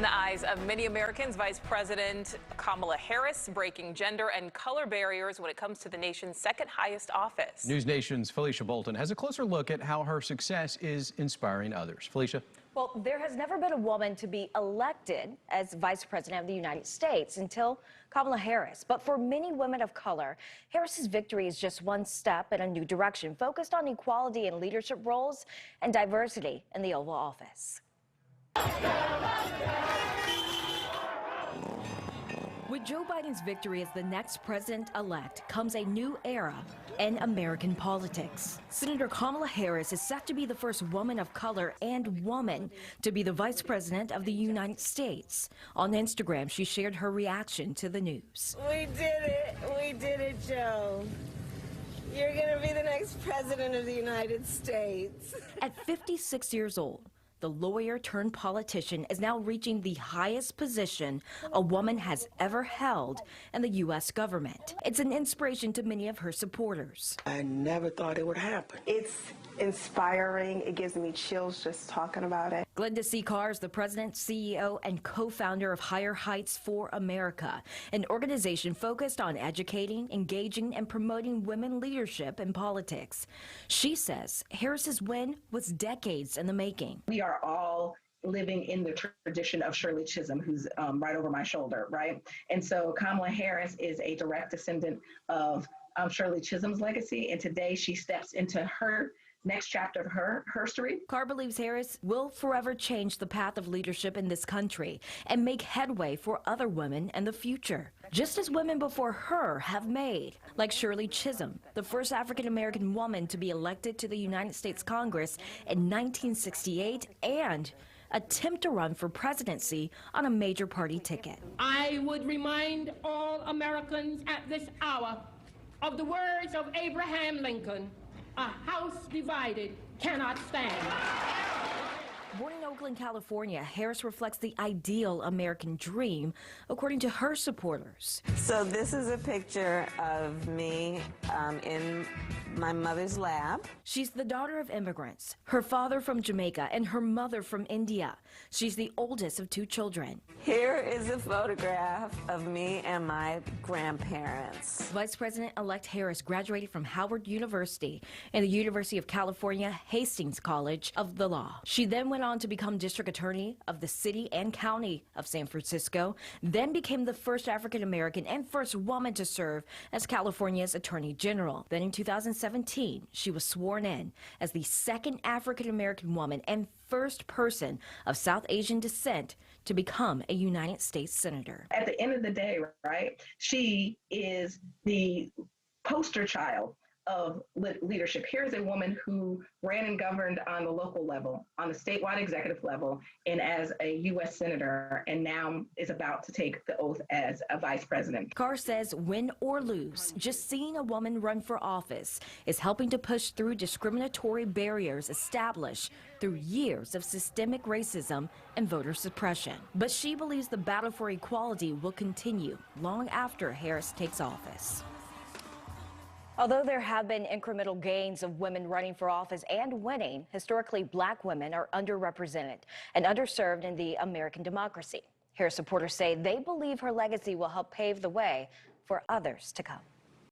the eyes of many Americans, Vice President Kamala Harris breaking gender and color barriers when it comes to the nation's second highest office. NewsNation's Felicia Bolton has a closer look at how her success is inspiring others. Felicia? Well, there has never been a woman to be elected as Vice President of the United States until Kamala Harris. But for many women of color, Harris's victory is just one step in a new direction, focused on equality in leadership roles and diversity in the Oval Office. With Joe Biden's victory as the next president-elect comes a new era in American politics. Senator Kamala Harris is set to be the first woman of color and woman to be the vice president of the United States. On Instagram, she shared her reaction to the news. We did it. We did it, Joe. You're going to be the next president of the United States. At 56 years old, the lawyer turned politician is now reaching the highest position a woman has ever held in the U.S. government. It's an inspiration to many of her supporters. I never thought it would happen. It's inspiring. It gives me chills just talking about it. Glenda C. Carr is the president, CEO, and co-founder of Higher Heights for America, an organization focused on educating, engaging, and promoting women leadership in politics. She says Harris's win was decades in the making. We are all living in the tradition of Shirley Chisholm, who's right over my shoulder, right? And so Kamala Harris is a direct descendant of Shirley Chisholm's legacy, and today she steps into her next chapter of her history. Carr believes Harris will forever change the path of leadership in this country and make headway for other women in the future, just as women before her have made, like Shirley Chisholm, the first African-American woman to be elected to the United States Congress in 1968 and attempt to run for presidency on a major party ticket. I would remind all Americans at this hour of the words of Abraham Lincoln: a house divided cannot stand. Born in Oakland, California, Harris reflects the ideal American dream, according to her supporters. So this is a picture of me in my mother's lab. She's the daughter of immigrants, her father from Jamaica and her mother from India. She's the oldest of 2 children. Here is a photograph of me and my grandparents. Vice President-elect Harris graduated from Howard University and the University of California Hastings College of the Law. She then went on to become district attorney of the city and county of San Francisco, then became the first African-American and first woman to serve as California's Attorney General. Then in 2017, she was sworn in as the second African-American woman and first person of South Asian descent to become a United States Senator. At the end of the day, right, she is the poster child of leadership. Here's a woman who ran and governed on the local level, on the statewide executive level, and as a U.S. Senator, and now is about to take the oath as a vice president. Carr says win or lose, just seeing a woman run for office is helping to push through discriminatory barriers established through years of systemic racism and voter suppression. But she believes the battle for equality will continue long after Harris takes office. Although there have been incremental gains of women running for office and winning, historically black women are underrepresented and underserved in the American democracy. Harris supporters say they believe her legacy will help pave the way for others to come.